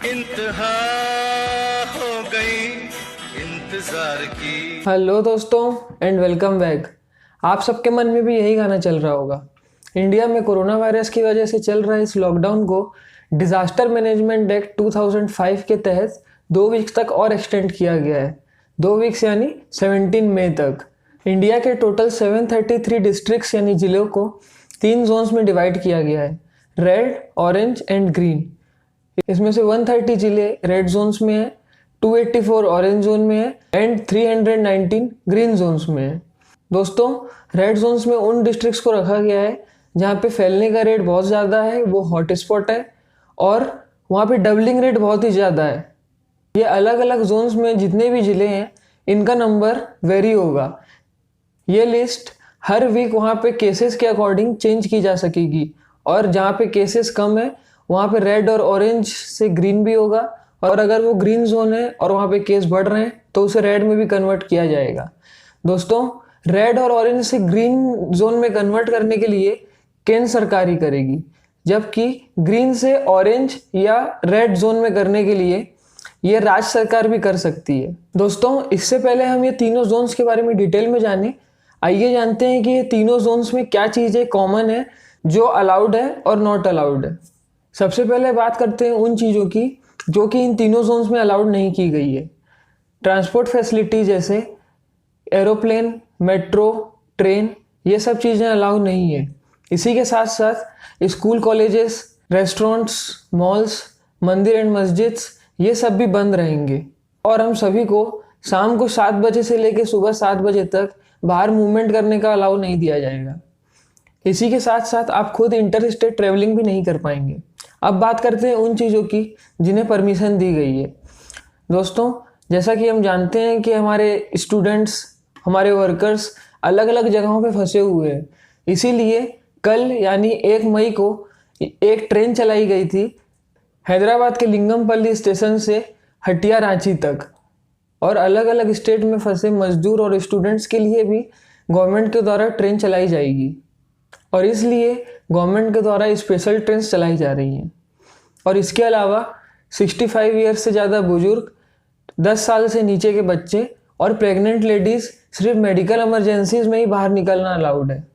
इंतहा हो गई इंतजार की। हेलो दोस्तों एंड वेलकम बैक। आप सबके मन में भी यही गाना चल रहा होगा। इंडिया में कोरोना वायरस की वजह से चल रहे इस लॉकडाउन को डिज़ास्टर मैनेजमेंट एक्ट 2005 के तहत 2 वीक्स तक और एक्सटेंड किया गया है। 2 वीक्स यानी 17 मई तक। इंडिया के टोटल 733 डिस्ट्रिक्ट्स यानी ज़िलों को 3 जोन्स में डिवाइड किया गया है, रेड, ऑरेंज एंड ग्रीन। इसमें से 130 जिले रेड जोन्स में है, 284 ऑरेंज जोन में है एंड 319 ग्रीन जोन्स में है। दोस्तों, रेड जोन्स में उन डिस्ट्रिक्ट्स को रखा गया है जहाँ पे फैलने का रेट बहुत ज़्यादा है, वो हॉट स्पॉट है और वहाँ पे डबलिंग रेट बहुत ही ज़्यादा है। ये अलग अलग जोन्स में जितने भी ज़िले हैं इनका नंबर वेरी होगा। ये लिस्ट हर वीक वहाँ पे केसेस के अकॉर्डिंग चेंज की जा सकेगी और जहाँ पे केसेस कम है वहाँ पे रेड और ऑरेंज से ग्रीन भी होगा, और अगर वो ग्रीन जोन है और वहाँ पे केस बढ़ रहे हैं तो उसे रेड में भी कन्वर्ट किया जाएगा। दोस्तों, रेड और ऑरेंज से ग्रीन जोन में कन्वर्ट करने के लिए केंद्र सरकार ही करेगी, जबकि ग्रीन से ऑरेंज या रेड जोन में करने के लिए ये राज्य सरकार भी कर सकती है। दोस्तों, इससे पहले हम ये तीनों जोन्स के बारे में डिटेल में जाने, आइए जानते हैं कि ये तीनों जोन्स में क्या चीज़ें कॉमन है जो अलाउड है और नॉट अलाउड है। सबसे पहले बात करते हैं उन चीज़ों की जो कि इन तीनों जोन्स में अलाउड नहीं की गई है। ट्रांसपोर्ट फैसिलिटी जैसे एरोप्लेन, मेट्रो, ट्रेन, ये सब चीज़ें अलाउ नहीं है। इसी के साथ साथ स्कूल, कॉलेजेस, रेस्टोरेंट्स, मॉल्स, मंदिर एंड मस्जिद्स, ये सब भी बंद रहेंगे और हम सभी को शाम को 7 बजे से लेकर सुबह 7 बजे तक बाहर मूवमेंट करने का अलाउ नहीं दिया जाएगा। इसी के साथ साथ आप खुद इंटर स्टेट ट्रेवलिंग भी नहीं कर पाएंगे। अब बात करते हैं उन चीज़ों की जिन्हें परमिशन दी गई है। दोस्तों, जैसा कि हम जानते हैं कि हमारे स्टूडेंट्स, हमारे वर्कर्स अलग अलग जगहों पे फंसे हुए हैं, इसीलिए कल यानी 1 मई को एक ट्रेन चलाई गई थी हैदराबाद के लिंगमपल्ली स्टेशन से हटिया रांची तक, और अलग अलग स्टेट में फंसे मजदूर और स्टूडेंट्स के लिए भी गवर्नमेंट के द्वारा ट्रेन चलाई जाएगी, और इसलिए गवर्नमेंट के द्वारा स्पेशल ट्रेन चलाई जा रही हैं। और इसके अलावा 65 ईयर्स से ज़्यादा बुजुर्ग, 10 साल से नीचे के बच्चे और प्रेग्नेंट लेडीज़ सिर्फ मेडिकल इमरजेंसीज में ही बाहर निकलना अलाउड है।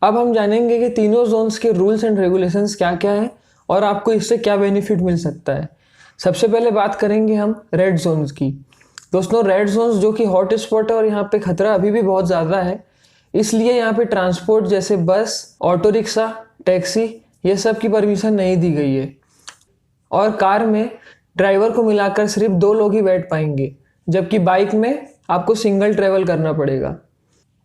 अब हम जानेंगे कि तीनों जोन्स के रूल्स एंड रेगुलेशंस क्या क्या हैं और आपको इससे क्या बेनिफिट मिल सकता है। सबसे पहले बात करेंगे हम रेड जोन्स की। दोस्तों, रेड जोन्स जो कि हॉट स्पॉट है और यहाँ पे खतरा अभी भी बहुत ज़्यादा है, इसलिए यहाँ पे ट्रांसपोर्ट जैसे बस, ऑटो रिक्शा, टैक्सी, ये सब की परमिशन नहीं दी गई है, और कार में ड्राइवर को मिलाकर सिर्फ 2 लोग ही बैठ पाएंगे, जबकि बाइक में आपको सिंगल ट्रैवल करना पड़ेगा।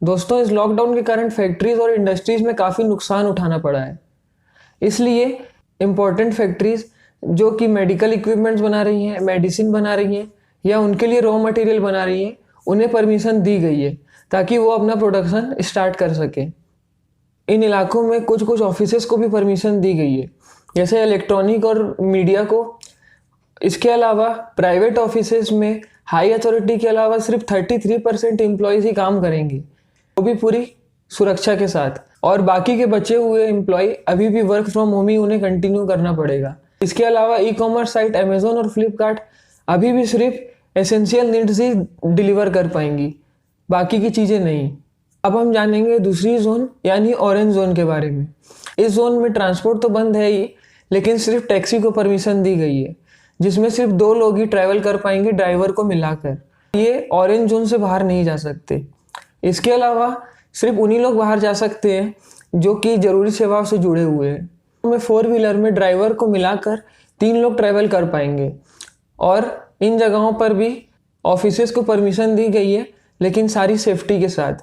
दोस्तों, इस लॉकडाउन के कारण फैक्ट्रीज और इंडस्ट्रीज में काफ़ी नुकसान उठाना पड़ा है, इसलिए इम्पोर्टेंट फैक्ट्रीज जो कि मेडिकल इक्विपमेंट्स बना रही हैं, मेडिसिन बना रही हैं या उनके लिए रॉ मटेरियल बना रही हैं, उन्हें परमिशन दी गई है ताकि वो अपना प्रोडक्शन स्टार्ट कर सके। इन इलाकों में कुछ कुछ ऑफिसेस को भी परमिशन दी गई है, जैसे इलेक्ट्रॉनिक और मीडिया को। इसके अलावा प्राइवेट ऑफिसेस में हाई अथॉरिटी के अलावा सिर्फ 33% एम्प्लॉयज़ ही काम करेंगे, वो भी पूरी सुरक्षा के साथ, और बाकी के बचे हुए एम्प्लॉय अभी भी वर्क फ्रॉम होम ही उन्हें कंटिन्यू करना पड़ेगा। इसके अलावा ई-कॉमर्स साइट अमेजोन और फ्लिपकार्ट अभी भी सिर्फ एसेंशियल नीड्स ही डिलीवर कर पाएंगी, बाकी की चीज़ें नहीं। अब हम जानेंगे दूसरी जोन यानी ऑरेंज जोन के बारे में। इस जोन में ट्रांसपोर्ट तो बंद है ही, लेकिन सिर्फ टैक्सी को परमिशन दी गई है, जिसमें सिर्फ 2 लोग ही ट्रैवल कर पाएंगे ड्राइवर को मिलाकर। ये ऑरेंज जोन से बाहर नहीं जा सकते। इसके अलावा सिर्फ उन्हीं लोग बाहर जा सकते हैं जो कि ज़रूरी सेवाओं से जुड़े हुए हैं। में 4 व्हीलर में ड्राइवर को मिलाकर 3 लोग ट्रैवल कर पाएंगे, और इन जगहों पर भी ऑफिसेस को परमिशन दी गई है, लेकिन सारी सेफ्टी के साथ,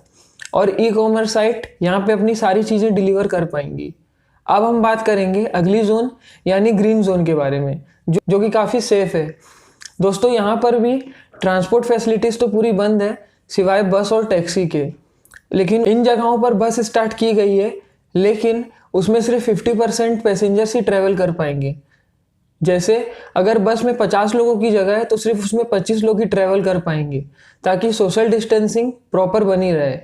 और ई-कॉमर्स साइट यहाँ पे अपनी सारी चीज़ें डिलीवर कर पाएंगी। अब हम बात करेंगे अगली जोन यानी ग्रीन जोन के बारे में, जो कि काफ़ी सेफ है। दोस्तों, यहाँ पर भी ट्रांसपोर्ट फैसिलिटीज़ तो पूरी बंद है सिवाय बस और टैक्सी के, लेकिन इन जगहों पर बस स्टार्ट की गई है, लेकिन उसमें सिर्फ 50% पैसेंजर्स ही ट्रैवल कर पाएंगे। जैसे अगर बस में 50 लोगों की जगह है तो सिर्फ उसमें 25 लोग ही ट्रैवल कर पाएंगे, ताकि सोशल डिस्टेंसिंग प्रॉपर बनी रहे।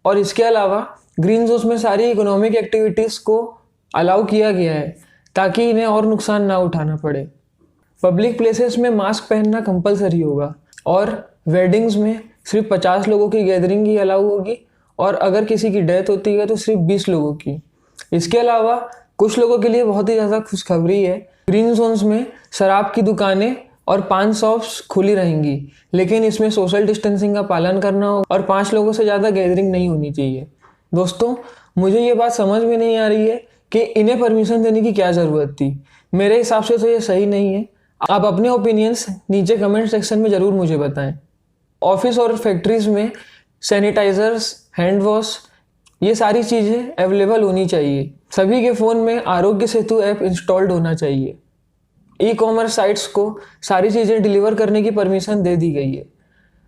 और इसके अलावा ग्रीन जोन्स में सारी इकोनॉमिक एक्टिविटीज़ को अलाउ किया गया है ताकि इन्हें और नुकसान ना उठाना पड़े। पब्लिक प्लेसेस में मास्क पहनना कंपलसरी होगा और वेडिंग्स में सिर्फ 50 लोगों की गैदरिंग ही अलाउ होगी और अगर किसी की डेथ होती है तो सिर्फ 20 लोगों की। इसके अलावा कुछ लोगों के लिए बहुत ही ज़्यादा खुशखबरी है। ग्रीन जोन्स में शराब की दुकानें और पान शॉप्स खुली रहेंगी, लेकिन इसमें सोशल डिस्टेंसिंग का पालन करना होगा और 5 लोगों से ज़्यादा गैदरिंग नहीं होनी चाहिए। दोस्तों, मुझे ये बात समझ में नहीं आ रही है कि इन्हें परमिशन देने की क्या ज़रूरत थी। मेरे हिसाब से तो ये सही नहीं है। आप अपने ओपिनियंस नीचे कमेंट सेक्शन में ज़रूर मुझे बताएं। ऑफिस और फैक्ट्रीज़ में सैनिटाइजर्स, हैंड वॉश, ये सारी चीज़ें अवेलेबल होनी चाहिए। सभी के फ़ोन में आरोग्य सेतु ऐप इंस्टॉल्ड होना चाहिए। ई कॉमर्स साइट्स को सारी चीज़ें डिलीवर करने की परमिशन दे दी गई है।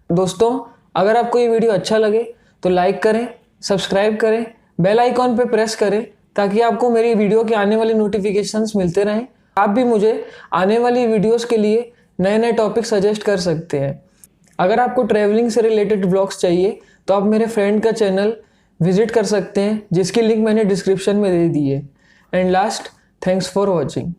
दोस्तों, अगर आपको ये वीडियो अच्छा लगे तो लाइक करें, सब्सक्राइब करें, बेल आइकॉन पे प्रेस करें ताकि आपको मेरी वीडियो के आने वाले नोटिफिकेशंस मिलते रहें। आप भी मुझे आने वाली वीडियोस के लिए नए नए टॉपिक सजेस्ट कर सकते हैं। अगर आपको ट्रैवलिंग से रिलेटेड व्लॉग्स चाहिए तो आप मेरे फ्रेंड का चैनल विजिट कर सकते हैं, जिसकी लिंक मैंने डिस्क्रिप्शन में दे दी है। And last, thanks for watching.